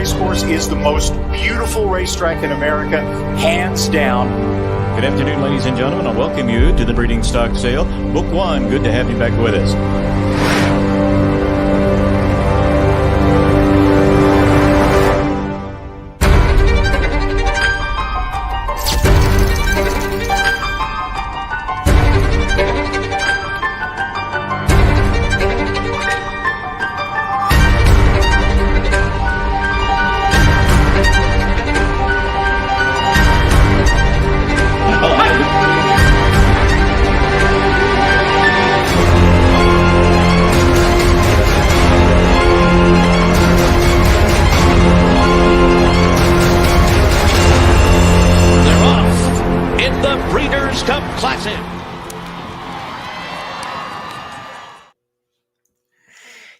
Racecourse is the most beautiful racetrack in America, hands down. Good afternoon, ladies and gentlemen. I welcome you to the breeding stock sale. Book one. Good to have you back with us.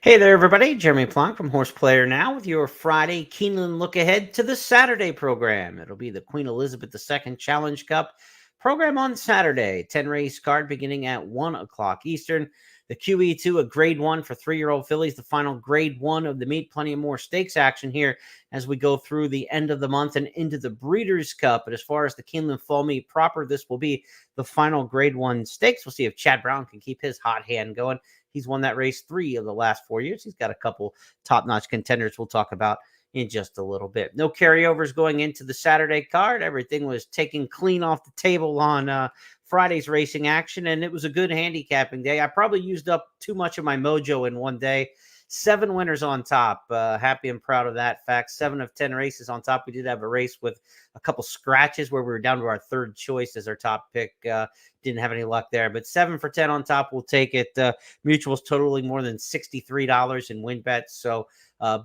Hey there, everybody. Jeremy Plonk from Horse Player Now with your Friday Keeneland look ahead to the Saturday program. It'll be the Queen Elizabeth II Challenge Cup program on Saturday. 10-race card beginning at 1 o'clock Eastern. The QE2, a grade 1 for 3-year-old fillies, the final grade 1 of the meet. Plenty of more stakes action here as we go through the end of the month and into the Breeders' Cup. But as far as the Keeneland Fall Meet proper, this will be the final grade 1 stakes. We'll see if Chad Brown can keep his hot hand going. He's won that race 3 of the last 4 years. He's got a couple top-notch contenders we'll talk about in just a little bit. No carryovers going into the Saturday card. Everything was taken clean off the table on Friday's racing action, and it was a good handicapping day. I probably used up too much of my mojo in one day. 7 winners on top. Happy and proud of that fact. 7 of 10 races on top. We did have a race with a couple scratches where we were down to our third choice as our top pick. Didn't have any luck there, but 7 for 10 on top. We'll take it. Mutuals totaling more than $63 in win bets. So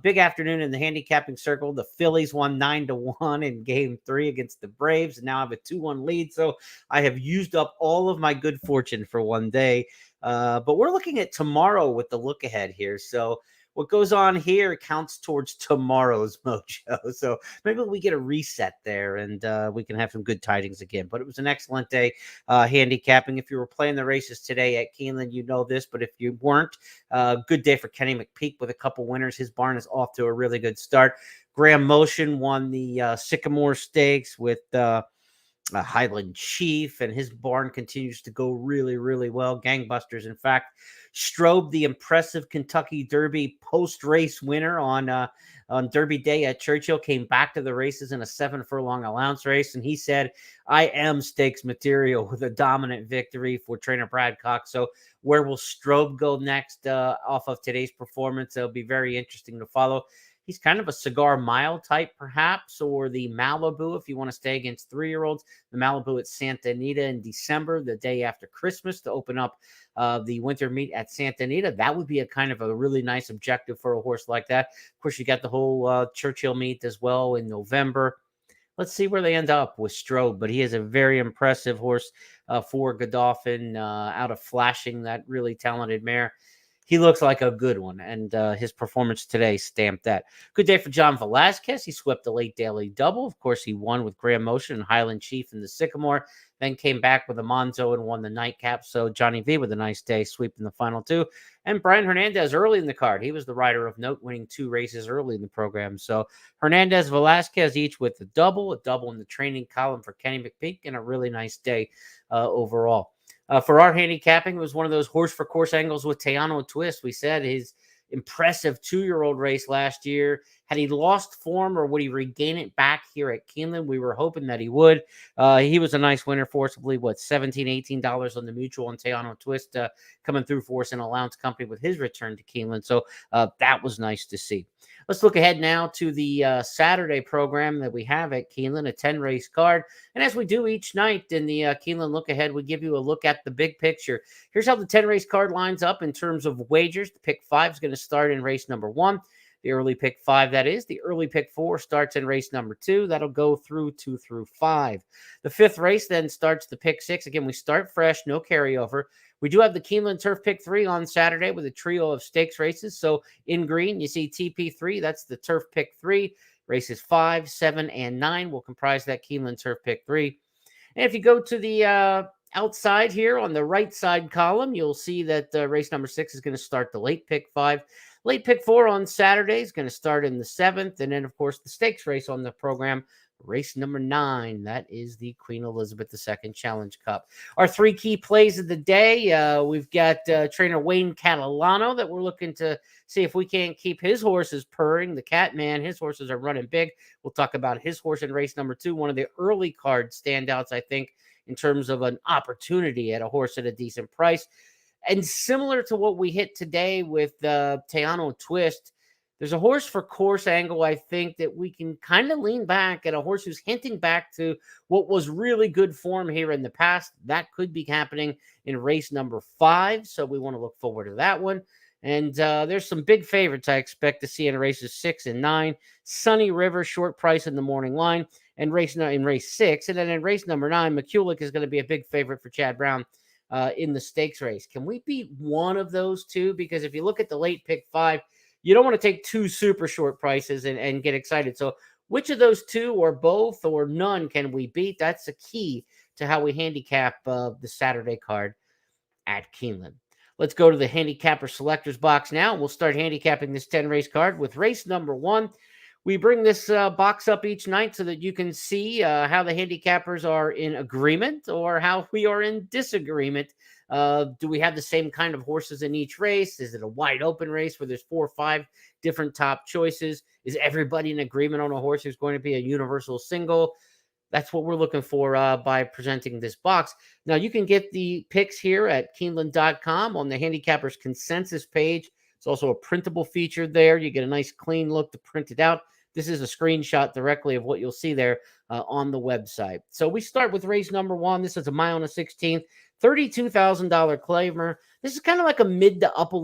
big afternoon in the handicapping circle. The Phillies won 9-1 in game 3 against the Braves, and now I have a 2-1 lead. So I have used up all of my good fortune for one day. But we're looking at tomorrow with the look ahead here. So what goes on here counts towards tomorrow's mojo. So maybe we get a reset there and we can have some good tidings again. But it was an excellent day handicapping. If you were playing the races today at Keeneland, you know this. But if you weren't, good day for Kenny McPeak with a couple winners. His barn is off to a really good start. Graham Motion won the Sycamore Stakes with Highland Chief, and his barn continues to go really, really well. Gangbusters. In fact, Strobe, the impressive Kentucky Derby post-race winner on Derby Day at Churchill, came back to the races in a 7-furlong allowance race, and he said, I am stakes material, with a dominant victory for trainer Brad Cox. So where will Strobe go next off of today's performance? It'll be very interesting to follow. He's kind of a Cigar Mile type, perhaps, or the Malibu if you want to stay against 3-year-olds. The Malibu at Santa Anita in December, the day after Christmas, to open up the winter meet at Santa Anita. That would be a kind of a really nice objective for a horse like that. Of course, you got the whole Churchill meet as well in November. Let's see where they end up with Strobe, but he is a very impressive horse for Godolphin out of Flashing, that really talented mare. He looks like a good one, and his performance today stamped that. Good day for John Velasquez. He swept the late daily double. Of course, he won with Graham Motion and Highland Chief in the Sycamore, then came back with a Monzo and won the nightcap. So Johnny V with a nice day, sweeping the final 2. And Brian Hernandez early in the card. He was the rider of note, winning 2 races early in the program. So Hernandez, Velasquez each with a double in the training column for Kenny McPeak, and a really nice day overall. For our handicapping, it was one of those horse for course angles with Teano Twist. We said his impressive 2-year-old race last year. Had he lost form, or would he regain it back here at Keeneland? We were hoping that he would. He was a nice winner for us. I believe, $17, $18 on the mutual on Teano Twist coming through for us in allowance company with his return to Keeneland. So that was nice to see. Let's look ahead now to the Saturday program that we have at Keeneland, a 10-race card. And as we do each night in the Keeneland look ahead, we give you a look at the big picture. Here's how the 10-race card lines up in terms of wagers. The pick 5 is going to start in race number 1. The early pick 5, that is. The early pick 4 starts in race number 2. That'll go through 2 through 5. The 5th race then starts the pick 6. Again, we start fresh, no carryover. We do have the Keeneland Turf Pick 3 on Saturday with a trio of stakes races. So in green, you see TP3. That's the Turf Pick 3. Races 5, 7, and 9 will comprise that Keeneland Turf Pick 3. And if you go to the outside here on the right side column, you'll see that race number 6 is going to start the late pick 5. Late pick 4 on Saturday is going to start in the 7th. And then, of course, the stakes race on the program, race number 9. That is the Queen Elizabeth II Challenge Cup. Our 3 key plays of the day. We've got trainer Wayne Catalano that we're looking to see if we can't keep his horses purring. The Catman, his horses are running big. We'll talk about his horse in race number 2, one of the early card standouts, I think, in terms of an opportunity at a horse at a decent price. And similar to what we hit today with Teano Twist, there's a horse for course angle, I think, that we can kind of lean back at, a horse who's hinting back to what was really good form here in the past. That could be happening in race number 5, so we want to look forward to that one. And there's some big favorites I expect to see in races 6 and 9. Sunny River, short price in the morning line, and in race 6. And then in race number 9, McCulloch is going to be a big favorite for Chad Brown in the stakes race. Can we beat one of those two? Because if you look at the late pick 5, you don't want to take 2 super short prices and get excited. So which of those 2 or both or none can we beat? That's the key to how we handicap the Saturday card at Keeneland. Let's go to the handicapper selectors box now. We'll start handicapping this 10 race card with race number 1. We bring this box up each night so that you can see how the handicappers are in agreement or how we are in disagreement. Do we have the same kind of horses in each race? Is it a wide open race where there's 4 or 5 different top choices? Is everybody in agreement on a horse who's going to be a universal single? That's what we're looking for by presenting this box. Now, you can get the picks here at Keeneland.com on the handicappers consensus page. It's also a printable feature there. You get a nice clean look to print it out. This is a screenshot directly of what you'll see there on the website. So we start with race number 1. This is a mile and a 16th, $32,000 claimer. This is kind of like a mid to upper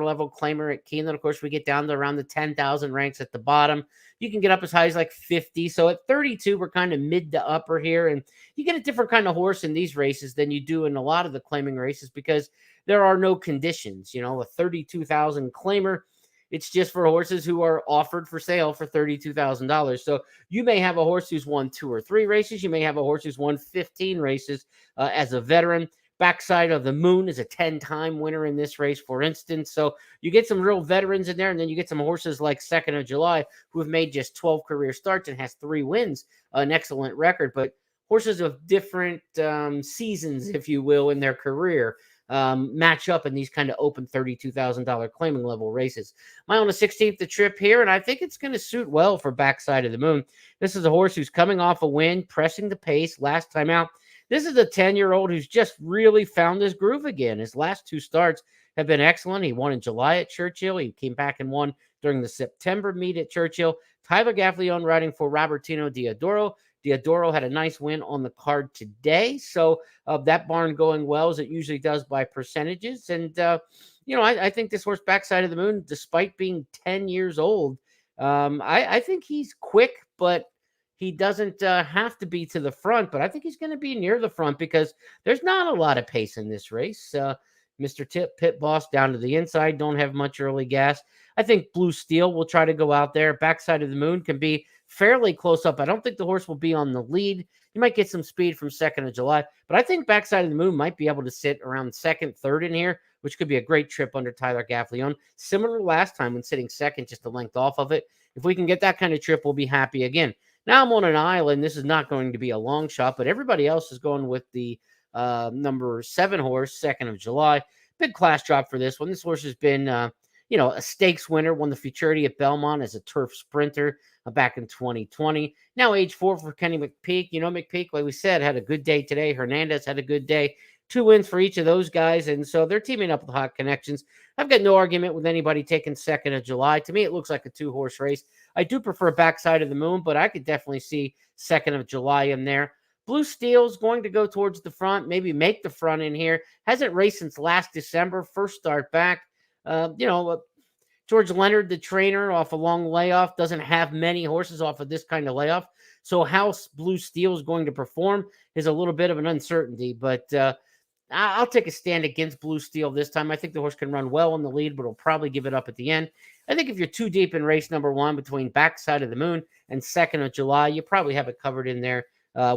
level claimer at Keeneland. Of course, we get down to around the 10,000 ranks at the bottom. You can get up as high as like 50. So at 32, we're kind of mid to upper here. And you get a different kind of horse in these races than you do in a lot of the claiming races because there are no conditions. You know, a 32,000 claimer, it's just for horses who are offered for sale for $32,000. So you may have a horse who's won 2 or 3 races. You may have a horse who's won 15 races as a veteran. Backside of the Moon is a 10-time winner in this race, for instance. So you get some real veterans in there, and then you get some horses like Second of July who have made just 12 career starts and has 3 wins, an excellent record. But horses of different seasons, if you will, in their career match up in these kind of open $32,000 claiming level races. Mile on the 16th, the trip here, and I think it's going to suit well for Backside of the Moon. This is a horse who's coming off a win, pressing the pace last time out. This is a 10-year-old who's just really found his groove again. His last 2 starts have been excellent. He won in July at Churchill. He came back and won during the September meet at Churchill. Tyler Gaffleone riding for Robertino Diodoro. Diodoro had a nice win on the card today. So that barn going well as it usually does by percentages. And, I think this horse Backside of the Moon, despite being 10 years old, I think he's quick, but he doesn't have to be to the front, but I think he's going to be near the front because there's not a lot of pace in this race. Mr. Pit Boss down to the inside, don't have much early gas. I think Blue Steel will try to go out there. Backside of the Moon can be fairly close up. I don't think the horse will be on the lead. You might get some speed from Second of July, but I think Backside of the Moon might be able to sit around second, third in here, which could be a great trip under Tyler Gaffleone. Similar to last time when sitting second, just a length off of it. If we can get that kind of trip, we'll be happy again. Now I'm on an island. This is not going to be a long shot, but everybody else is going with the number 7 horse, Second of July. Big class drop for this one. This horse has been, a stakes winner, won the Futurity at Belmont as a turf sprinter back in 2020. Now age 4 for Kenny McPeak. McPeak, like we said, had a good day today. Hernandez had a good day. 2 wins for each of those guys, and so they're teaming up with Hot Connections. I've got no argument with anybody taking Second of July. To me, it looks like a 2-horse race. I do prefer Backside of the Moon, but I could definitely see Second of July in there. Blue Steel's going to go towards the front, maybe make the front in here. Hasn't raced since last December, first start back. George Leonard, the trainer, off a long layoff, doesn't have many horses off of this kind of layoff. So how Blue Steel is going to perform is a little bit of an uncertainty, but I'll take a stand against Blue Steel this time. I think the horse can run well in the lead, but will probably give it up at the end. I think if you're too deep in race number 1 between Backside of the Moon and Second of July, you probably have it covered in there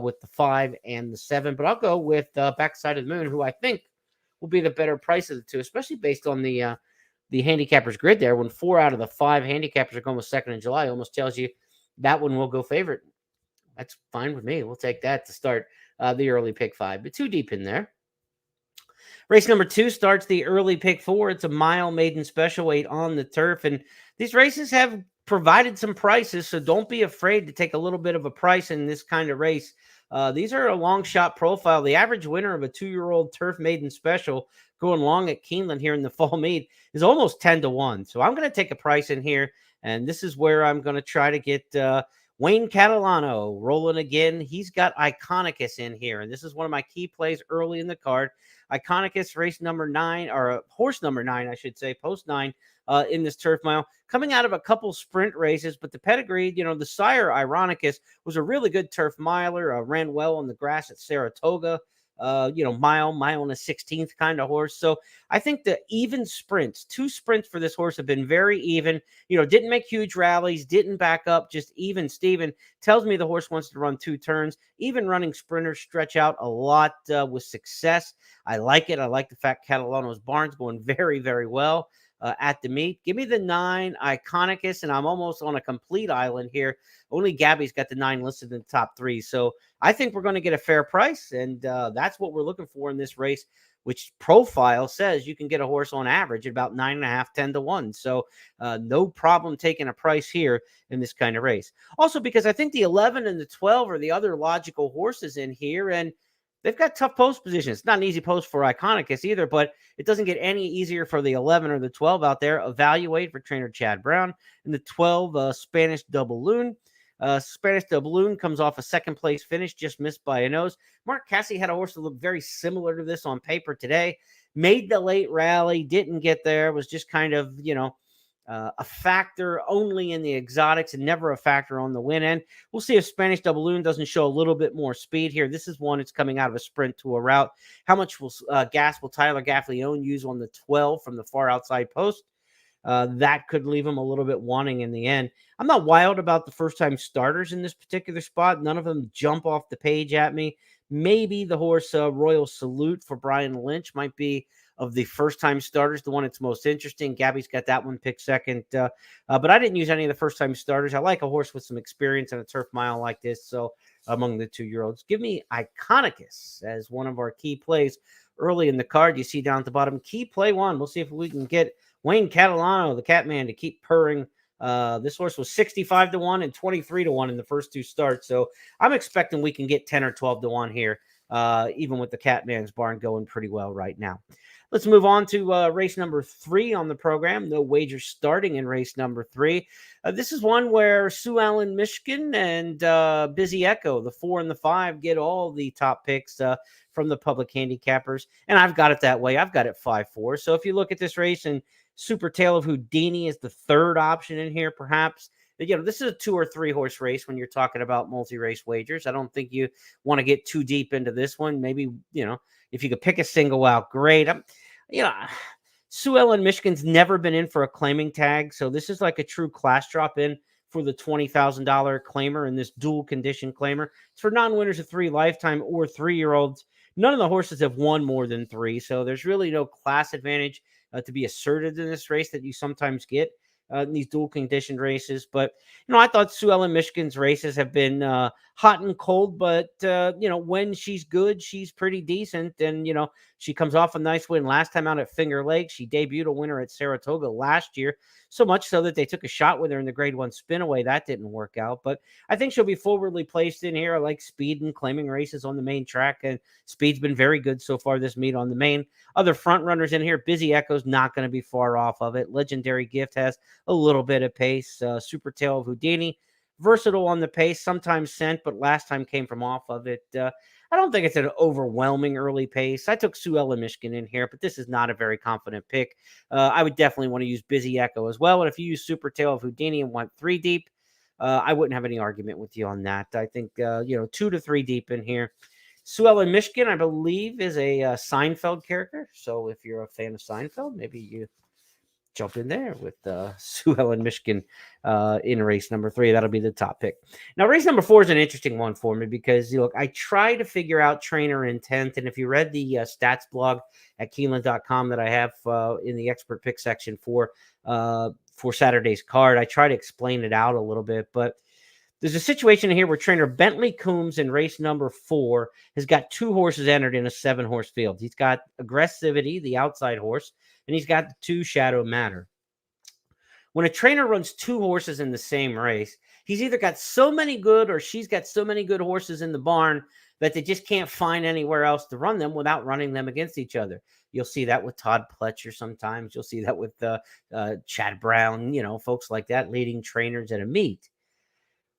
with the 5 and the 7. But I'll go with Backside of the Moon, who I think will be the better price of the 2, especially based on the the handicappers grid there, when 4 out of the 5 handicappers are going with second in July, almost tells you that one will go favorite. That's fine with me. We'll take that to start the early pick 5, but too deep in there. Race number 2 starts the early pick 4. It's a mile maiden special weight on the turf, and these races have provided some prices, so don't be afraid to take a little bit of a price in this kind of race. These are a long shot profile. The average winner of a 2-year-old turf maiden special going long at Keeneland here in the fall meet is almost 10-1. So I'm going to take a price in here, and this is where I'm going to try to get Wayne Catalano rolling again. He's got Iconicus in here, and this is one of my key plays early in the card. Iconicus, race number 9, or horse number 9, I should say, post 9 in this turf mile, coming out of a couple sprint races, but the pedigree, the sire Ironicus was a really good turf miler, ran well on the grass at Saratoga, mile and a 16th kind of horse. So I think the even sprints, 2 sprints for this horse have been very even, didn't make huge rallies, didn't back up, just even Steven. Tells me the horse wants to run 2 turns. Even running sprinters stretch out a lot with success. I like it. I like the fact Catalano's barn's going very, very well at the meet. Give me the 9 Iconicus, and I'm almost on a complete island here. Only Gabby's got the 9 listed in the top 3. So I think we're going to get a fair price, and that's what we're looking for in this race, which profile says you can get a horse on average at about 9.5, 10-1. So no problem taking a price here in this kind of race. Also, because I think the 11 and the 12 are the other logical horses in here, and they've got tough post positions. It's not an easy post for Iconicus either, but it doesn't get any easier for the 11 or the 12 out there. Evaluate for trainer Chad Brown. And the 12, Spanish Double Loon. Spanish Double Loon comes off a second place finish, just missed by a nose. Mark Casse had a horse that looked very similar to this on paper today. Made the late rally, didn't get there, was just kind of, a factor only in the exotics and never a factor on the win end. We'll see if Spanish Double Loon doesn't show a little bit more speed here. This is one that's coming out of a sprint to a route. How much gas will Tyler Gaffleone use on the 12 from the far outside post? That could leave him a little bit wanting in the end. I'm not wild about the first-time starters in this particular spot. None of them jump off the page at me. Maybe the horse Royal Salute for Brian Lynch might be of the first-time starters, the one that's most interesting. Gabby's got that one picked second. But I didn't use any of the first-time starters. I like a horse with some experience in a turf mile like this. So among the 2-year-olds, give me Iconicus as one of our key plays early in the card. You see down at the bottom, key play 1. We'll see if we can get Wayne Catalano, the Catman, to keep purring. This horse was 65-1 and 23-1 in the first 2 starts. So I'm expecting we can get 10 or 12-1 here, even with the Catman's barn going pretty well right now. Let's move on to race number 3 on the program. No wager starting in race number 3. This is one where Sue Ellen Michigan and Busy Echo, the 4 and the 5, get all the top picks from the public handicappers. And I've got it that way. I've got it 5-4. So if you look at this race, and Super Tale of Houdini is the 3rd option in here, perhaps. This is a 2 or 3 horse race when you're talking about multi-race wagers. I don't think you want to get too deep into this one. Maybe, if you could pick a single out, great. Sue Ellen Michigan's never been in for a claiming tag, so this is like a true class drop in for the $20,000 claimer in this dual condition claimer. It's for non-winners of 3 lifetime or 3-year-olds. None of the horses have won more than 3, so there's really no class advantage to be asserted in this race that you sometimes get in these dual conditioned races. But, I thought Sue Ellen Michigan's races have been hot and cold, but, when she's good, she's pretty decent. And, she comes off a nice win last time out at Finger Lakes. She debuted a winner at Saratoga last year, so much so that they took a shot with her in the grade 1 spinaway. That didn't work out, but I think she'll be forwardly placed in here. I like speed and claiming races on the main track, and speed's been very good so far this meet on the main. Other front runners in here, Busy Echo's not going to be far off of it. Legendary Gift has a little bit of pace. Super Tale of Houdini, versatile on the pace, sometimes sent, but last time came from off of it. I don't think it's an overwhelming early pace. I took Sue Ellen Michigan in here, but this is not a very confident pick. I would definitely want to use Busy Echo as well. And if you use Super Tale of Houdini and want 3 deep, I wouldn't have any argument with you on that. I think, 2 to 3 deep in here. Sue Ellen Michigan, I believe, is a Seinfeld character. So if you're a fan of Seinfeld, maybe you jump in there with Sue Ellen, Michigan in race number 3. That'll be the top pick. Now, race number 4 is an interesting one for me because, look, I try to figure out trainer intent. And if you read the stats blog at Keeneland.com that I have in the expert pick section for Saturday's card, I try to explain it out a little bit. But there's a situation here where trainer Bentley Coombs in race number 4 has got 2 horses entered in a 7-horse field. He's got Aggressivity, the outside horse, and he's got the 2 Shadow Matter. When a trainer runs 2 horses in the same race, he's either got so many good or she's got so many good horses in the barn that they just can't find anywhere else to run them without running them against each other. You'll see that with Todd Pletcher sometimes. You'll see that with Chad Brown, folks like that, leading trainers at a meet.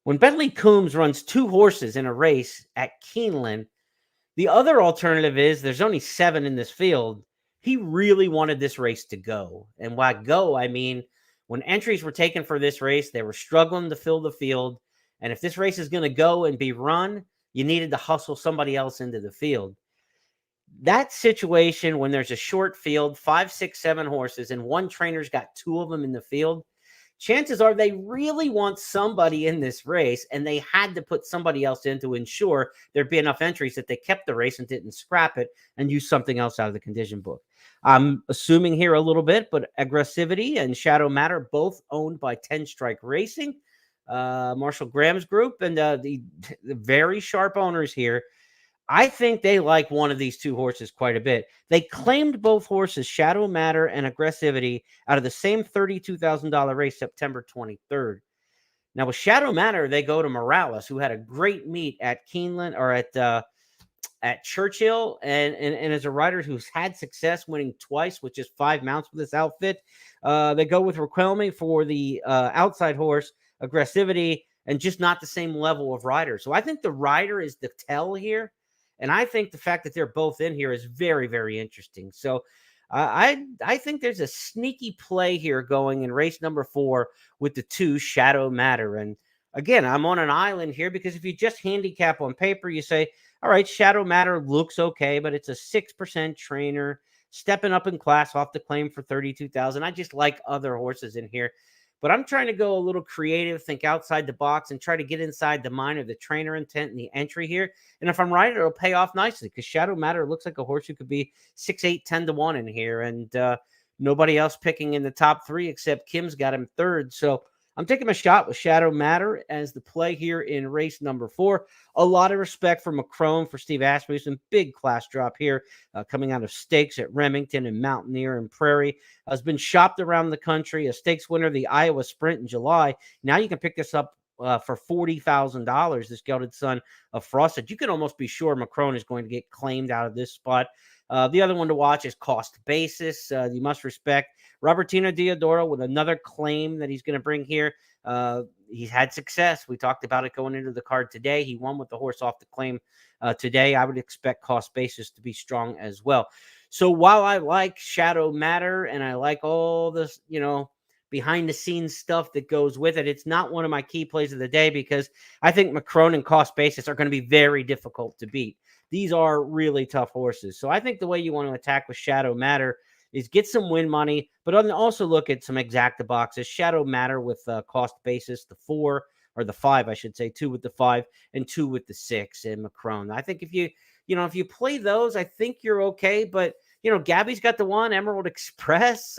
When Bentley Coombs runs 2 horses in a race at Keeneland, the other alternative is there's only 7 in this field. He really wanted this race to go. And by go, I mean, when entries were taken for this race, they were struggling to fill the field. And if this race is going to go and be run, you needed to hustle somebody else into the field. That situation, when there's a short field, 5, 6, 7 horses, and one trainer's got 2 of them in the field, chances are they really want somebody in this race, and they had to put somebody else in to ensure there'd be enough entries that they kept the race and didn't scrap it and use something else out of the condition book. I'm assuming here a little bit, but Aggressivity and Shadow Matter, both owned by 10 Strike Racing, Marshall Graham's group, and the very sharp owners here. I think they like one of these 2 horses quite a bit. They claimed both horses, Shadow Matter and Aggressivity, out of the same $32,000 race, September 23rd. Now, with Shadow Matter, they go to Morales, who had a great meet at Keeneland or at Churchill, and as a rider who's had success winning twice with just 5 mounts with this outfit. They go with Raquelme for the outside horse, Aggressivity, and just not the same level of rider. So I think the rider is the tell here. And I think the fact that they're both in here is very, very interesting. So I think there's a sneaky play here going in race number 4 with the 2 Shadow Matter. And again, I'm on an island here because if you just handicap on paper, you say, all right, Shadow Matter looks okay, but it's a 6% trainer stepping up in class off the claim for $32,000. I just like other horses in here. But I'm trying to go a little creative, think outside the box, and try to get inside the mind of the trainer intent and the entry here. And if I'm right, it'll pay off nicely because Shadow Matter looks like a horse who could be 6, 8, 10 to 1 in here. And nobody else picking in the top 3 except Kim's got him 3rd. So I'm taking a shot with Shadow Matter as the play here in race number 4. A lot of respect for Macron, for Steve Asmussen. Big class drop here coming out of stakes at Remington and Mountaineer and Prairie. Has been shopped around the country. A stakes winner, the Iowa Sprint in July. Now you can pick this up for $40,000, this Gelded Son of Frosted. You can almost be sure Macron is going to get claimed out of this spot. The other one to watch is Cost Basis. You must respect Robertino Diodoro with another claim that he's going to bring here. He's had success. We talked about it going into the card today. He won with the horse off the claim today. I would expect Cost Basis to be strong as well. So while I like Shadow Matter and I like all this, behind the scenes stuff that goes with it, it's not one of my key plays of the day because I think Macron and Cost Basis are going to be very difficult to beat. These are really tough horses. So I think the way you want to attack with Shadow Matter is get some win money, but also look at some exacta boxes. Shadow Matter with Cost Basis, the 4 or the 5, I should say, 2 with the 5 and 2 with the 6 and Macron. I think if you play those, I think you're okay. But Gabby's got the 1, Emerald Express,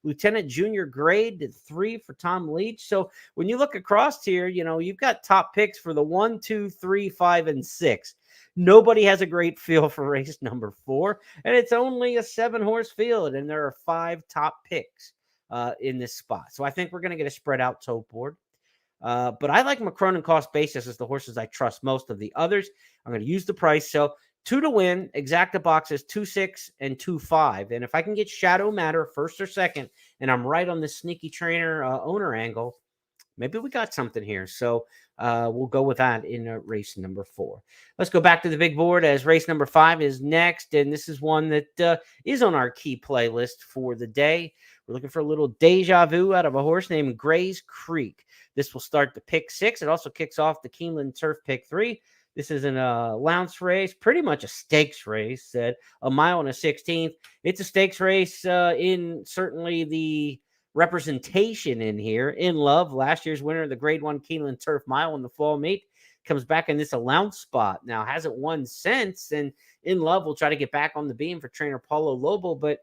Lieutenant Junior Grade 3 for Tom Leach. So when you look across here, you've got top picks for the 1, 2, 3, 5, and 6. Nobody has a great feel for race number 4, and it's only a 7-horse field, and there are 5 top picks in this spot. So I think we're going to get a spread out tote board. But I like Macron and Cost Basis as the horses I trust most. Of the others, I'm going to use the price. So 2 to win, exacta boxes 2, 6, and 2, 5. And if I can get Shadow Matter 1st or 2nd, and I'm right on the sneaky trainer owner angle, maybe we got something here. So we'll go with that in race number 4. Let's go back to the big board as race number 5 is next. And this is one that is on our key playlist for the day. We're looking for a little deja vu out of a horse named Gray's Creek. This will start the pick 6. It also kicks off the Keeneland Turf pick 3. This is an allowance race, pretty much a stakes race at a mile and a 16th. It's a stakes race in certainly the representation in here. In Love, last year's winner of the Grade 1 Keeneland Turf Mile in the fall meet, comes back in this allowance spot. Now, hasn't won since, and In Love will try to get back on the beam for trainer Paulo Lobo. But,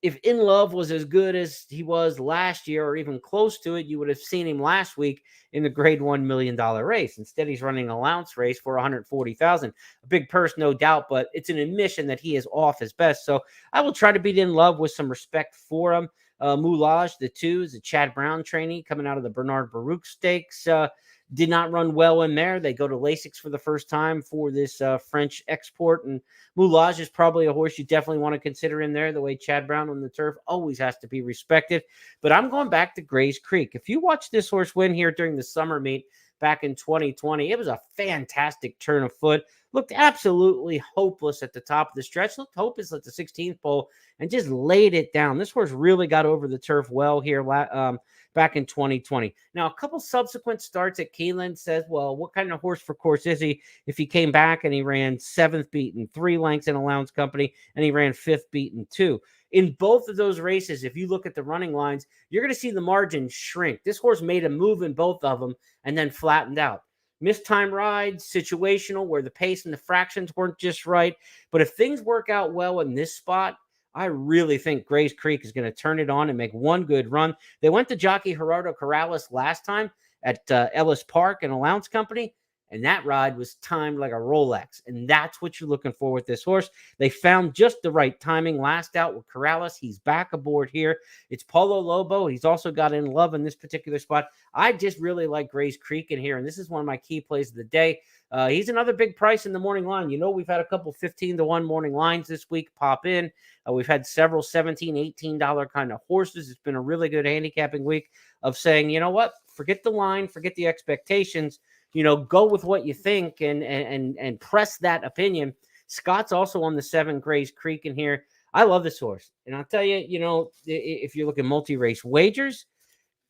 if In Love was as good as he was last year or even close to it, you would have seen him last week in the Grade $1 million race. Instead, he's running an allowance race for $140,000. A big purse, no doubt, but it's an admission that he is off his best. So I will try to beat In Love with some respect for him. Moulage, the 2, is a Chad Brown trainee coming out of the Bernard Baruch Stakes. Did not run well in there. They go to Lasix for the first time for this French export. And Moulage is probably a horse you definitely want to consider in there. The way Chad Brown on the turf always has to be respected. But I'm going back to Gray's Creek. If you watch this horse win here during the summer meet back in 2020, it was a fantastic turn of foot. Looked absolutely hopeless at the top of the stretch. Looked hopeless at the 16th pole and just laid it down. This horse really got over the turf well here back in 2020. Now, a couple subsequent starts at Keeneland says, well, what kind of horse for course is he if he came back and he ran 7th beaten, 3 lengths in allowance company, and he ran 5th beaten 2? In both of those races, if you look at the running lines, you're going to see the margin shrink. This horse made a move in both of them and then flattened out. Missed time rides, situational, where the pace and the fractions weren't just right. But if things work out well in this spot, I really think Gray's Creek is going to turn it on and make one good run. They went to jockey Gerardo Corrales last time at Ellis Park, an allowance company, and that ride was timed like a Rolex. And that's what you're looking for with this horse. They found just the right timing last out with Corrales. He's back aboard here. It's Paulo Lobo. He's also got In Love in this particular spot. I just really like Gray's Creek in here, and this is one of my key plays of the day. He's another big price in the morning line. We've had a couple 15-1 morning lines this week pop in. We've had several $17, $18 kind of horses. It's been a really good handicapping week of saying, you know what, forget the line, forget the expectations, go with what you think and press that opinion. Scott's also on the 7 Gray's Creek in here. I love this horse. And I'll tell you, if you're looking multi-race wagers,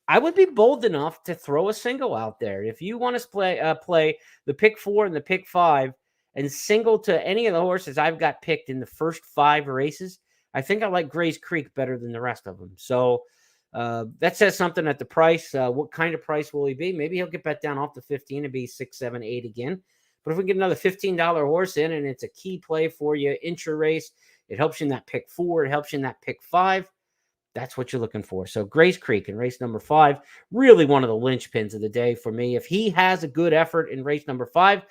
I would be bold enough to throw a single out there. If you want to play the pick 4 and the pick 5 and single to any of the horses I've got picked in the first 5 races, I think I like Gray's Creek better than the rest of them. So that says something at the price. What kind of price will he be? Maybe he'll get bet down off the 15 and be 6, 7, 8 again. But if we get another $15 horse in and it's a key play for you, intra race, it helps you in that pick 4, it helps you in that pick 5. That's what you're looking for. So Gray's Creek in race number 5, really one of the linchpins of the day for me. If he has a good effort in race number 5,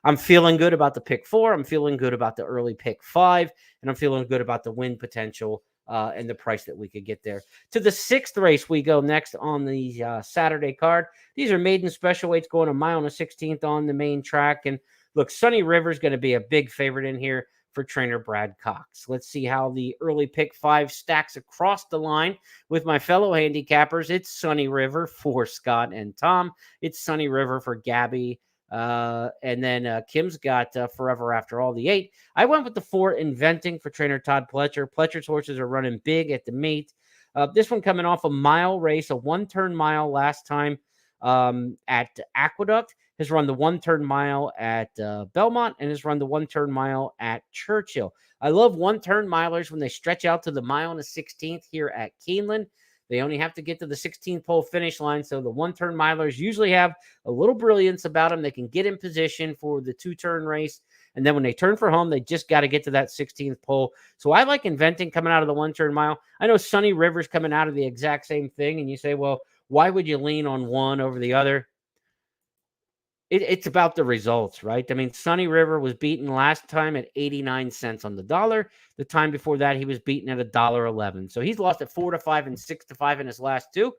I'm feeling good about the pick 4. I'm feeling good about the early pick 5, and I'm feeling good about the win potential and the price that we could get there. To the 6th race, we go next on the Saturday card. These are maiden special weights going a mile and a 16th on the main track. And look, Sunny River is going to be a big favorite in here for trainer Brad Cox. Let's see how the early pick 5 stacks across the line with my fellow handicappers. It's Sunny River for Scott and Tom. It's Sunny River for Gabby. And then Kim's got Forever After All, the 8. I went with the 4 Inventing for trainer Todd Pletcher. Pletcher's horses are running big at the meet. This one coming off a mile race, a 1-turn mile last time at Aqueduct. Has run the 1-turn mile at Belmont and has run the 1-turn mile at Churchill. I love 1-turn milers when they stretch out to the mile and a 16th here at Keeneland. They only have to get to the 16th pole finish line. So the 1-turn milers usually have a little brilliance about them. They can get in position for the 2-turn race. And then when they turn for home, they just got to get to that 16th pole. So I like Inventing coming out of the 1-turn mile. I know Sunny River's coming out of the exact same thing. And you say, well, why would you lean on one over the other? It's about the results, right? I mean, Sunny River was beaten last time at 89 cents on the dollar. The time before that, he was beaten at $1.11. So he's lost at 4 to 5 and 6 to 5 in his last 2.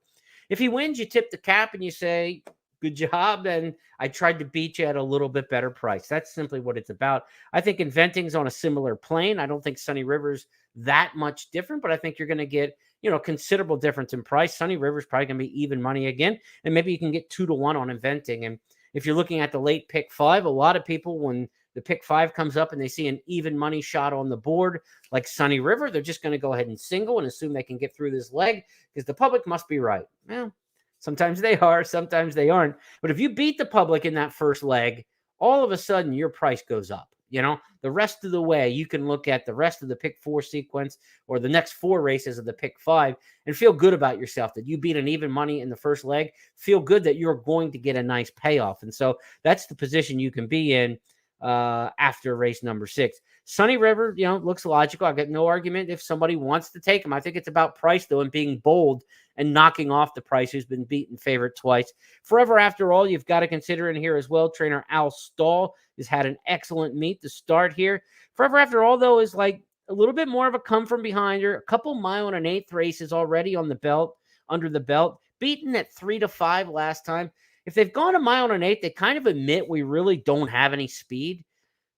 If he wins, you tip the cap and you say, good job. And I tried to beat you at a little bit better price. That's simply what it's about. I think Inventing's on a similar plane. I don't think Sunny River's that much different, but I think you're going to get, considerable difference in price. Sunny River's probably going to be even money again. And maybe you can get 2 to 1 on Inventing. And if you're looking at the late pick 5, a lot of people, when the pick 5 comes up and they see an even money shot on the board like Sunny River, they're just going to go ahead and single and assume they can get through this leg because the public must be right. Well, sometimes they are, sometimes they aren't. But if you beat the public in that first leg, all of a sudden your price goes up. The rest of the way, you can look at the rest of the pick 4 sequence or the next 4 races of the pick 5 and feel good about yourself that you beat an even money in the first leg. Feel good that you're going to get a nice payoff. And so that's the position you can be in after race number 6. Sunny River, looks logical. I've got no argument if somebody wants to take him. I think it's about price, though, and being bold and knocking off the price who's been beaten favorite twice. Forever After All, you've got to consider in here as well. Trainer Al Stahl has had an excellent meet to start here. Forever After All, though, is like a little bit more of a come from behind her. A couple mile and an eighth races already on the belt, under the belt. Beaten at 3-5 last time. If they've gone a mile and an eighth, they kind of admit we really don't have any speed.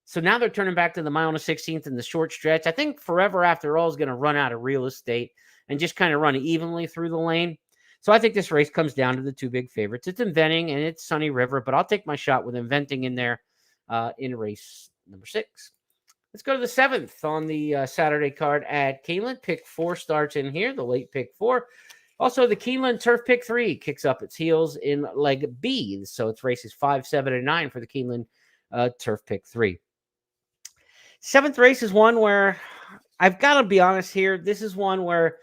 So now they're turning back to the mile and a 16th in the short stretch. I think Forever After All is going to run out of real estate and just kind of run evenly through the lane. So I think this race comes down to the 2 big favorites. It's Inventing and it's Sunny River, but I'll take my shot with Inventing in there in race number 6. Let's go to the 7th on the Saturday card at Keeneland. Pick 4 starts in here, the late pick 4. Also, the Keeneland Turf Pick 3 kicks up its heels in leg B. So it's races 5, 7, and 9 for the Keeneland Turf Pick 3. 7th race is one where I've got to be honest here. This is one where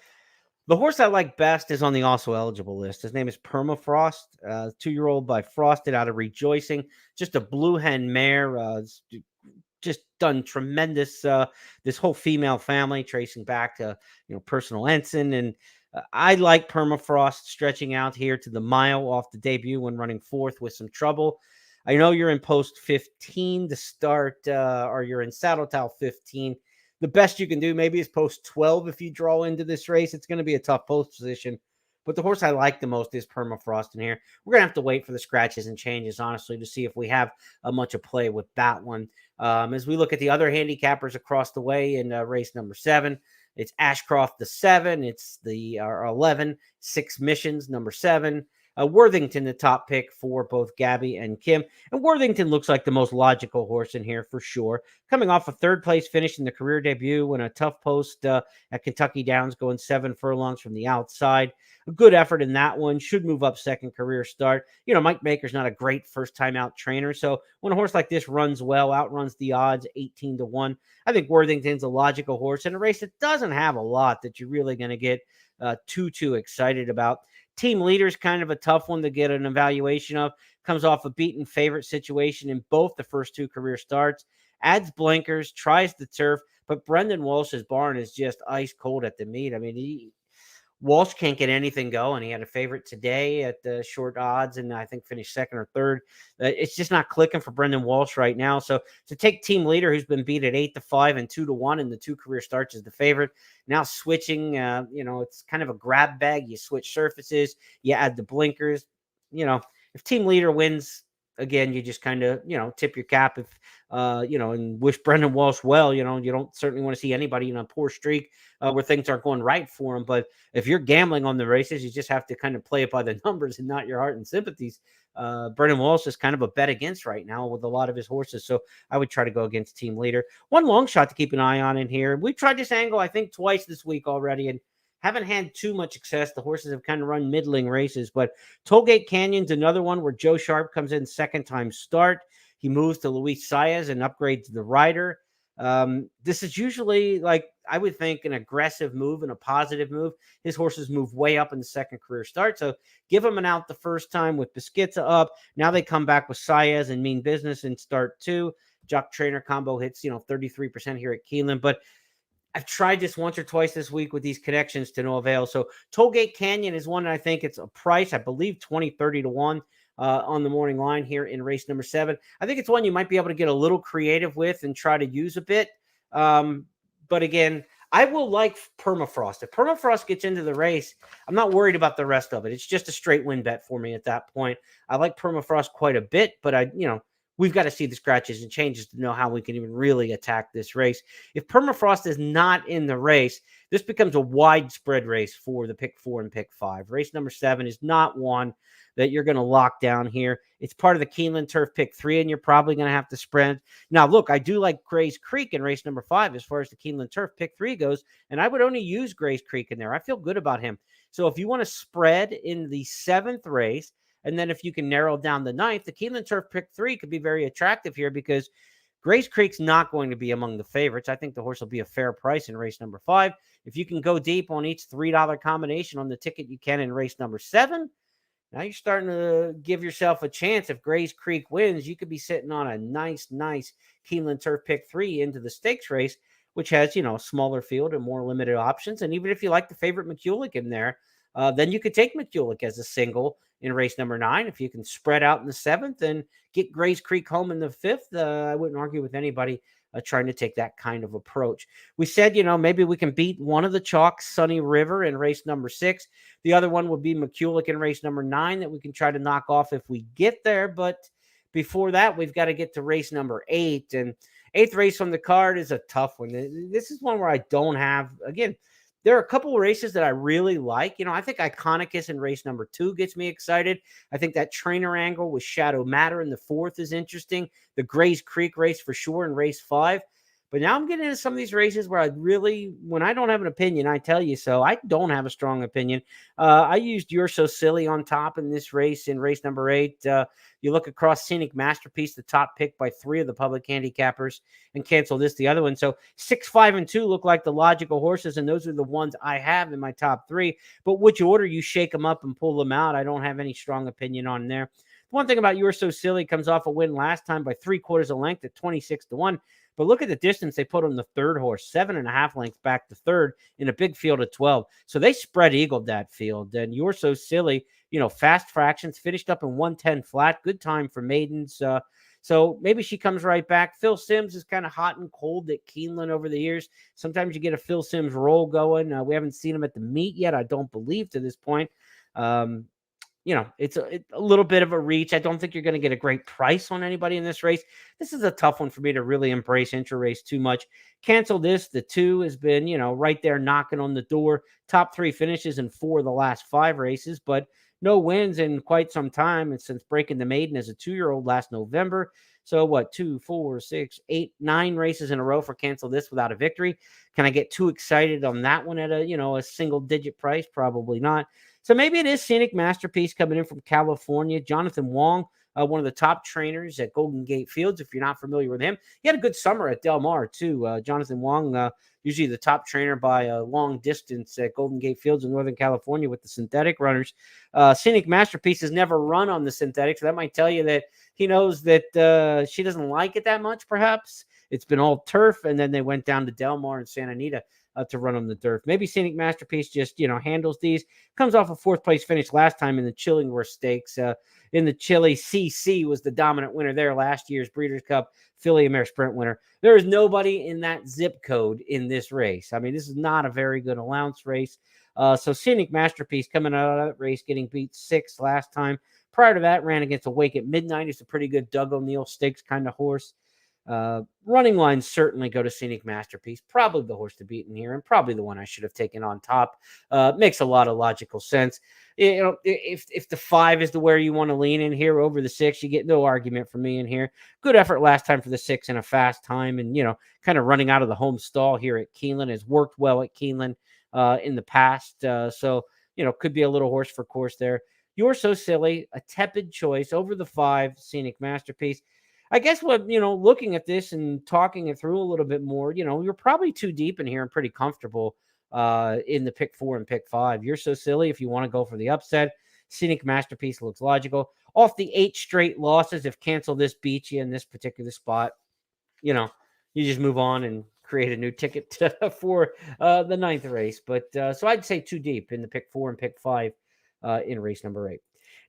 the horse I like best is on the also eligible list. His name is Permafrost, 2-year-old by Frosted out of Rejoicing. Just a blue hen mare. Just done tremendous. This whole female family tracing back to Personal Ensign, and I like Permafrost stretching out here to the mile off the debut when running 4th with some trouble. I know you're in post 15 to start, or you're in saddle towel 15. The best you can do maybe is post 12 if you draw into this race. It's going to be a tough post position. But the horse I like the most is Permafrost in here. We're going to have to wait for the scratches and changes, honestly, to see if we have much of play with that one. As we look at the other handicappers across the way in race number 7, it's Ashcroft the 7. It's the 11, 6 Missions, number 7. Worthington, the top pick for both Gabby and Kim. And Worthington looks like the most logical horse in here for sure. Coming off a 3rd place finish in the career debut when a tough post at Kentucky Downs going 7 furlongs from the outside. A good effort in that one. Should move up 2nd career start. Mike Baker's not a great first time out trainer. So when a horse like this runs well, outruns the odds 18-1, I think Worthington's a logical horse in a race that doesn't have a lot that you're really going to get too excited about. Team Leader's kind of a tough one to get an evaluation of. Comes off a beaten favorite situation in both the first 2 career starts. Adds blinkers, tries the turf, but Brendan Walsh's barn is just ice cold at the meet. I mean, Walsh can't get anything going. He had a favorite today at the short odds and I think finished 2nd or 3rd. It's just not clicking for Brendan Walsh right now. So to take Team Leader, who's been beat at 8-5 and 2-1 in the 2 career starts, is the favorite. Now switching, it's kind of a grab bag. You switch surfaces, you add the blinkers. If Team Leader wins, again, you just kind of, tip your cap if, and wish Brendan Walsh well. You don't certainly want to see anybody in a poor streak where things aren't going right for him. But if you're gambling on the races, you just have to kind of play it by the numbers and not your heart and sympathies. Brendan Walsh is kind of a bet against right now with a lot of his horses. So I would try to go against Team Leader. One long shot to keep an eye on in here. We've tried this angle, I think, twice this week already, and haven't had too much success. The horses have kind of run middling races, but Tollgate Canyon's another one where Joe Sharp comes in 2nd time start. He moves to Luis Saez and upgrades the rider. This is usually, like, I would think, an aggressive move and a positive move. His horses move way up in the 2nd career start. So give him an out the first time with Biscuitza up. Now they come back with Saez and Mean Business in start 2. Jock trainer combo hits, 33% here at Keeneland. But I've tried this once or twice this week with these connections to no avail. So Tollgate Canyon is one that I think it's a price, I believe 20-30-1 on the morning line here in race number 7. I think it's one you might be able to get a little creative with and try to use a bit. But again, I will like Permafrost. If Permafrost gets into the race, I'm not worried about the rest of it. It's just a straight win bet for me at that point. I like Permafrost quite a bit, but we've got to see the scratches and changes to know how we can even really attack this race. If Permafrost is not in the race, this becomes a widespread race for the pick 4 and pick 5. Race number 7 is not one that you're going to lock down here. It's part of the Keeneland Turf pick 3, and you're probably going to have to spread. Now, look, I do like Gray's Creek in race number 5 as far as the Keeneland Turf pick 3 goes, and I would only use Gray's Creek in there. I feel good about him. So if you want to spread in the 7th race, and then if you can narrow down the 9th, the Keeneland Turf pick 3 could be very attractive here because Gray's Creek's not going to be among the favorites. I think the horse will be a fair price in race number 5. If you can go deep on each $3 combination on the ticket, you can in race number 7. Now you're starting to give yourself a chance. If Gray's Creek wins, you could be sitting on a nice Keeneland Turf Pick 3 into the stakes race, which has, a smaller field and more limited options. And even if you like the favorite McCulloch in there, then you could take McCulloch as a single in race number 9. If you can spread out in the 7th and get Gray's Creek home in the 5th, I wouldn't argue with anybody trying to take that kind of approach. We said, maybe we can beat one of the chalks, Sunny River, in race number 6. The other one would be McCulloch in race number 9 that we can try to knock off if we get there. But before that, we've got to get to race number 8. And 8th race on the card is a tough one. This is one where I don't have, again, there are a couple of races that I really like. I think Iconicus in race number 2 gets me excited. I think that trainer angle with Shadow Matter in the 4th is interesting. The Gray's Creek race for sure in race 5. But now I'm getting into some of these races where when I don't have an opinion, I tell you so. I don't have a strong opinion. I used You're So Silly on top in this race in race number 8. You look across Scenic Masterpiece, the top pick by 3 of the public handicappers, and Cancel This, the other one. So 6, 5, and 2 look like the logical horses, and those are the ones I have in my top 3. But which order you shake them up and pull them out, I don't have any strong opinion on there. One thing about You're So Silly, comes off a win last time by 3/4 a length at 26-1. But look at the distance they put on the 3rd horse, 7.5 lengths back to 3rd in a big field of 12. So they spread eagled that field. And You're So Silly, fast fractions, finished up in 110 flat. Good time for maidens. So maybe she comes right back. Phil Simms is kind of hot and cold at Keeneland over the years. Sometimes you get a Phil Simms roll going. We haven't seen him at the meet yet, I don't believe, to this point. It's a little bit of a reach. I don't think you're going to get a great price on anybody in this race. This is a tough one for me to really embrace intra-race too much. Cancel This, the 2 has been, right there knocking on the door. Top 3 finishes in 4 of the last 5 races, but no wins in quite some time. And since breaking the maiden as a 2-year-old last November. So 2, 4, 6, 8, 9 races in a row for Cancel This without a victory. Can I get too excited on that one at a single digit price? Probably not. So maybe it is Scenic Masterpiece coming in from California. Jonathan Wong, one of the top trainers at Golden Gate Fields. If you're not familiar with him, he had a good summer at Del Mar too. Jonathan Wong, usually the top trainer by a long distance at Golden Gate Fields in Northern California with the synthetic runners. Scenic Masterpiece has never run on the synthetic, so that might tell you that he knows that she doesn't like it that much, perhaps. It's been all turf, and then they went down to Del Mar and Santa Anita to run on the turf. Maybe Scenic Masterpiece just, handles these. Comes off a 4th place finish last time in the Chillingworth Stakes. In the Chile, CC was the dominant winner there, last year's Breeders' Cup Filly and Mare Sprint winner. There is nobody in that zip code in this race. I mean, this is not a very good allowance race. So Scenic Masterpiece coming out of that race, getting beat 6th last time. Prior to that, ran against Awake at Midnight. It's a pretty good Doug O'Neill Stakes kind of horse. Running lines certainly go to Scenic Masterpiece. Probably the horse to beat in here, and probably the one I should have taken on top. Makes a lot of logical sense. If the 5 is the where you want to lean in here over the 6, you get no argument from me in here. Good effort last time for the 6 in a fast time, and kind of running out of the home stall here at Keeneland. Has worked well at Keeneland in the past. So could be a little horse for course there. You're So Silly, a tepid choice over the 5, Scenic Masterpiece. I guess looking at this and talking it through a little bit more, you're probably too deep in here and pretty comfortable in the pick 4 and pick 5. You're So Silly if you want to go for the upset. Scenic Masterpiece looks logical. Off the 8 straight losses, if Cancel This beats you in this particular spot, you just move on and create a new ticket for the 9th race. But so I'd say too deep in the pick 4 and pick 5 in race number 8.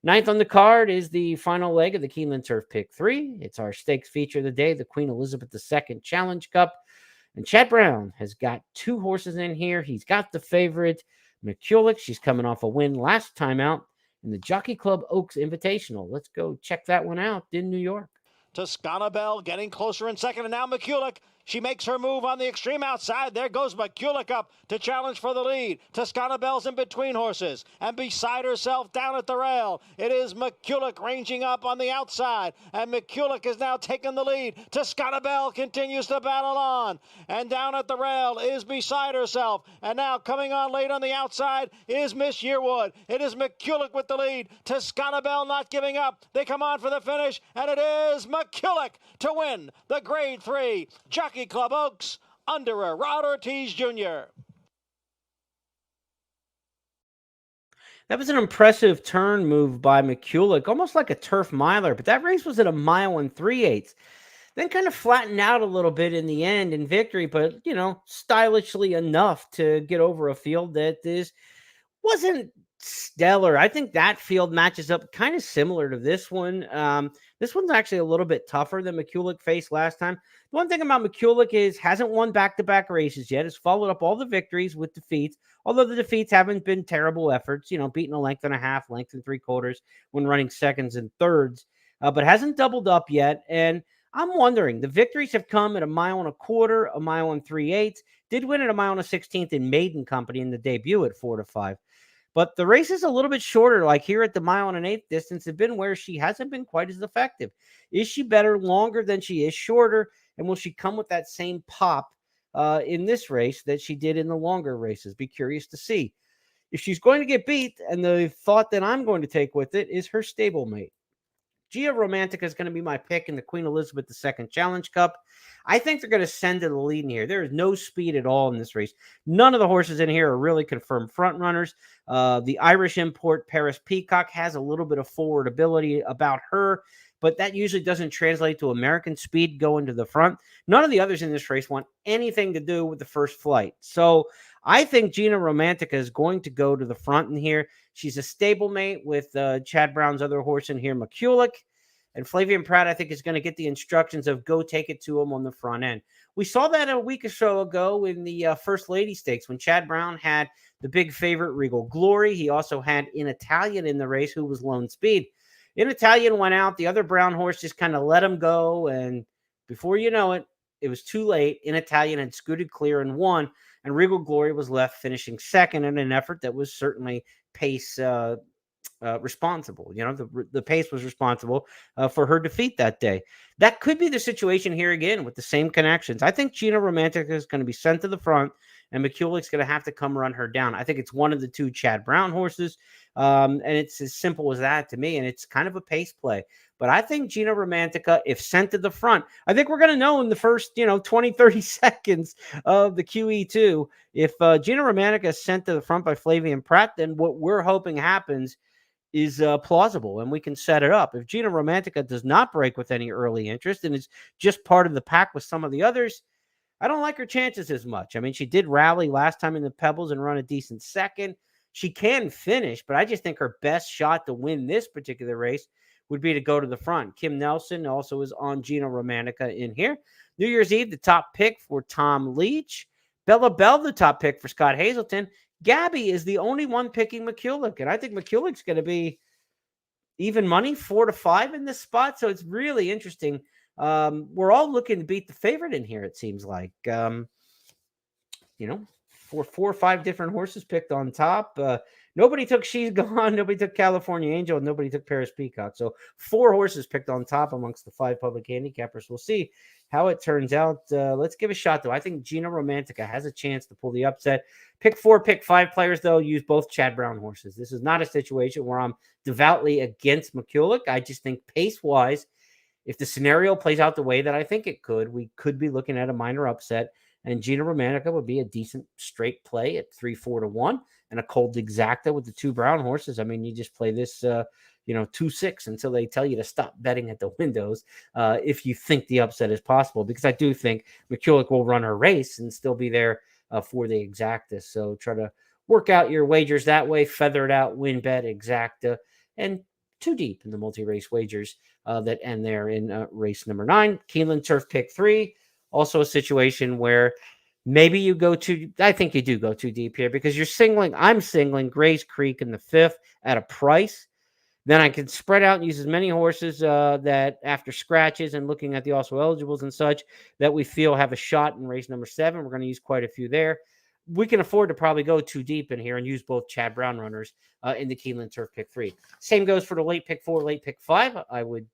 9th on the card is the final leg of the Keeneland Turf Pick 3. It's our stakes feature of the day, the Queen Elizabeth II Challenge Cup. And Chad Brown has got 2 horses in here. He's got the favorite, McCulloch. She's coming off a win last time out in the Jockey Club Oaks Invitational. Let's go check that one out in New York. Toscana Bell getting closer in second, and now McCulloch She makes her move on the extreme outside. There goes McCulloch up to challenge for the lead. Toscana Bell's in between horses and beside herself down at the rail. It is McCulloch ranging up on the outside, and McCulloch is now taking the lead. Toscana Bell continues to battle on, and down at the rail is beside herself. And now coming on late on the outside is Miss Yearwood. It is McCulloch with the lead. Toscana Bell not giving up. They come on for the finish, and it is McCulloch to win the Grade 3 Jockey Club Oaks under Rod Ortiz Jr. That was an impressive turn move by McCulloch, almost like a turf miler, but that race was at 1 mile and 3/8. Then kind of flattened out a little bit in the end in victory, but, stylishly enough to get over a field that wasn't stellar. I think that field matches up kind of similar to this one. This one's actually a little bit tougher than McCulloch faced last time. The one thing about McCulloch is hasn't won back-to-back races yet. Has followed up all the victories with defeats, although the defeats haven't been terrible efforts. Beating a length and a half, length and 3/4 when running seconds and thirds, but hasn't doubled up yet. And I'm wondering, the victories have come at 1 mile and 1/4, 1 mile and 3/8. Did win at 1 mile and 1/16 in maiden company in the debut at 4-5. But the race is a little bit shorter, like here at the 1 mile and 1/8 distance, have been where she hasn't been quite as effective. Is she better longer than she is shorter? And will she come with that same pop in this race that she did in the longer races? Be curious to see. If she's going to get beat, and the thought that I'm going to take with it is her stablemate. Gia Romantica is going to be my pick in the Queen Elizabeth II Challenge Cup. I think they're going to send to the lead in here. There is no speed at all in this race. None of the horses in here are really confirmed front runners. The Irish import Paris Peacock has a little bit of forward ability about her, but that usually doesn't translate to American speed going to the front. None of the others in this race want anything to do with the first flight. So I think Gina Romantica is going to go to the front in here. She's a stablemate with Chad Brown's other horse in here, McCulloch. And Flavian Pratt, I think, is going to get the instructions of go take it to him on the front end. We saw that a week or so ago in the First Lady Stakes when Chad Brown had the big favorite Regal Glory. He also had In Italian in the race, who was Lone Speed. In Italian went out. The other Brown horse just kind of let him go. And before you know it, it was too late. In Italian had scooted clear and won. And Regal Glory was left finishing second in an effort that was certainly pace responsible. The pace was responsible for her defeat that day. That could be the situation here again with the same connections. I think Gina Romantica is going to be sent to the front, and McCulloch's going to have to come run her down. I think it's one of the two Chad Brown horses, and it's as simple as that to me, and it's kind of a pace play. But I think Gina Romantica, if sent to the front, I think we're going to know in the first 20, 30 seconds of the QE2. If Gina Romantica is sent to the front by Flavian Pratt, then what we're hoping happens is plausible, and we can set it up. If Gina Romantica does not break with any early interest and is just part of the pack with some of the others, I don't like her chances as much. I mean, she did rally last time in the Pebbles and run a decent second. She can finish, but I just think her best shot to win this particular race would be to go to the front. Kim Nelson also is on Gina Romantica in here. New Year's Eve, the top pick for Tom Leach. Bella Bell, the top pick for Scott Hazelton. Gabby is the only one picking McCulloch, and I think McCulloch's going to be even money, 4-5 in this spot. So it's really interesting. We're all looking to beat the favorite in here, it seems like. Four or five different horses picked on top. Nobody took She's Gone. Nobody took California Angel. And nobody took Paris Peacock. So 4 horses picked on top amongst the 5 public handicappers. We'll see how it turns out. Let's give a shot, though. I think Gina Romantica has a chance to pull the upset. Pick 4, pick 5 players, though. Use both Chad Brown horses. This is not a situation where I'm devoutly against McCulloch. I just think pace-wise, if the scenario plays out the way that I think it could, we could be looking at a minor upset. And Gina Romantica would be a decent straight play at 3-4-1 and a cold exacta with the 2 Brown horses. I mean, you just play this, 2-6 until they tell you to stop betting at the windows if you think the upset is possible. Because I do think McCulloch will run her race and still be there for the exacta. So try to work out your wagers that way, feather it out, win bet, exacta, and 2 deep in the multi-race wagers that end there in race number 9. Keeneland Turf pick 3. Also a situation where maybe you go too, I think you do go too deep here because I'm singling Grays Creek in the 5th at a price. Then I can spread out and use as many horses that after scratches and looking at the also eligibles and such that we feel have a shot in race number 7. We're going to use quite a few there. We can afford to probably go too deep in here and use both Chad Brown runners in the Keeneland Turf Pick 3. Same goes for the late pick 4, late pick 5. I would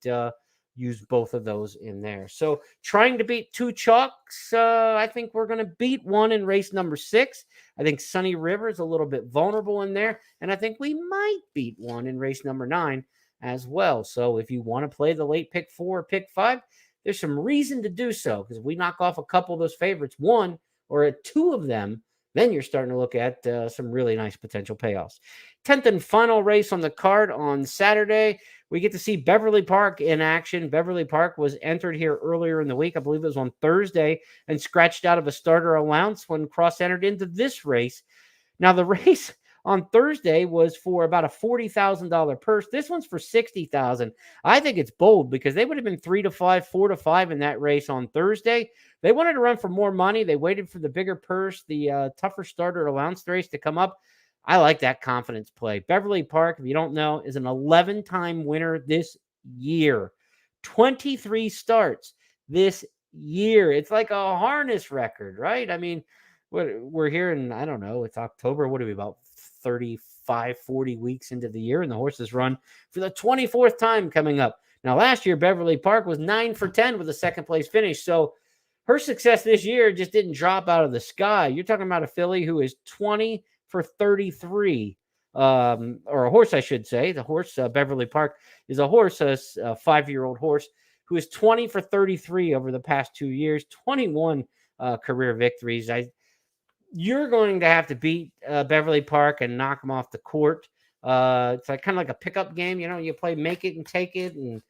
use both of those in there. So trying to beat 2 chalks, I think we're going to beat 1 in race number 6. I think Sunny River is a little bit vulnerable in there, and I think we might beat 1 in race number 9 as well. So if you want to play the late pick 4 or pick 5, there's some reason to do so, because if we knock off a couple of those favorites, 1 or 2 of them, then you're starting to look at some really nice potential payoffs. 10th and final race on the card on Saturday. We get to see Beverly Park in action. Beverly Park was entered here earlier in the week. I believe it was on Thursday, and scratched out of a starter allowance when cross-entered into this race. Now, the race on Thursday was for about a $40,000 purse. This one's for $60,000. I think it's bold because they would have been 3 to 5, 4 to 5 in that race on Thursday. They wanted to run for more money. They waited for the bigger purse, the tougher starter allowance race to come up. I like that confidence play. Beverly Park, if you don't know, is an 11-time winner this year. 23 starts this year. It's like a harness record, right? I mean, we're here in, I don't know, it's October. What are we, about 35, 40 weeks into the year? And the horses run for the 24th time coming up. Now, last year, Beverly Park was 9 for 10 with a second place finish. So her success this year just didn't drop out of the sky. You're talking about a filly who is 20 for 33, or a horse, I should say. The horse, Beverly Park, is a horse, a 5-year-old horse, who is 20 for 33 over the past 2 years, 21 career victories. You're going to have to beat Beverly Park and knock them off the court. It's like kind of like a pickup game. You know, you play make it and take it, and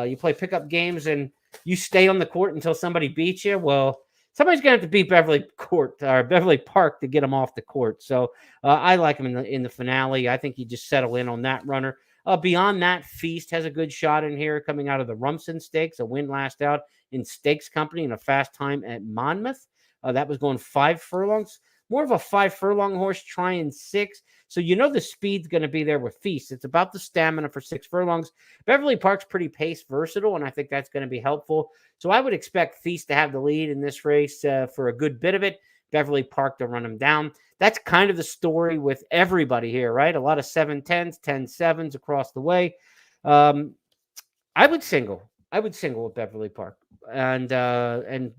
you play pickup games, and you stay on the court until somebody beats you. Well, somebody's going to have to beat Beverly Park to get them off the court. So I like him in the finale. I think you just settle in on that runner. Beyond that, Feast has a good shot in here coming out of the Rumson Stakes, a win last out in Stakes Company and a fast time at Monmouth. That was going 5 furlongs. More of a 5 furlong horse, trying 6. So you know the speed's going to be there with Feast. It's about the stamina for 6 furlongs. Beverly Park's pretty pace versatile, and I think that's going to be helpful. So I would expect Feast to have the lead in this race for a good bit of it. Beverly Park to run him down. That's kind of the story with everybody here, right? A lot of 7-10s, 10-7s across the way. I would single with Beverly Park and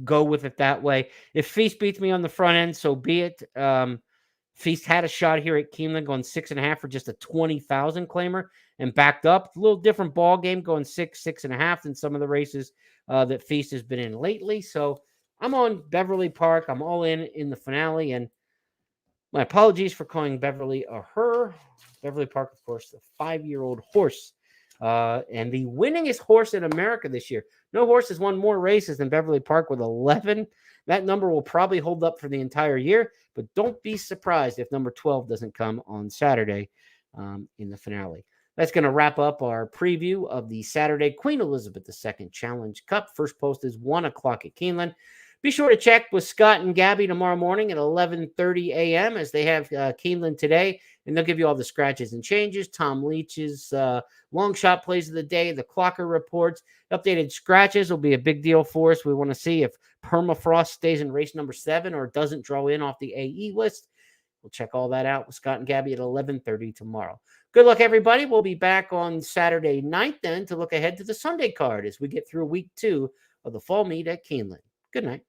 go with it that way. If Feast beats me on the front end, so be it. Feast had a shot here at Keeneland going 6.5 for just a 20,000 claimer and backed up. A little different ball game, going 6.5 than some of the races that Feast has been in lately. So I'm on Beverly Park. I'm all in the finale. And my apologies for calling Beverly a her. Beverly Park, of course, the 5-year-old horse and the winningest horse in America this year. No horse has won more races than Beverly Park with 11. That number will probably hold up for the entire year, but don't be surprised if number 12 doesn't come on Saturday in the finale. That's going to wrap up our preview of the Saturday Queen Elizabeth II Challenge Cup. First post is 1 o'clock at Keeneland. Be sure to check with Scott and Gabby tomorrow morning at 11:30 a.m. as they have Keeneland today, and they'll give you all the scratches and changes, Tom Leach's long shot plays of the day, the Clocker reports. Updated scratches will be a big deal for us. We want to see if Permafrost stays in race number 7 or doesn't draw in off the AE list. We'll check all that out with Scott and Gabby at 11:30 tomorrow. Good luck, everybody. We'll be back on Saturday night then to look ahead to the Sunday card as we get through week 2 of the fall meet at Keeneland. Good night.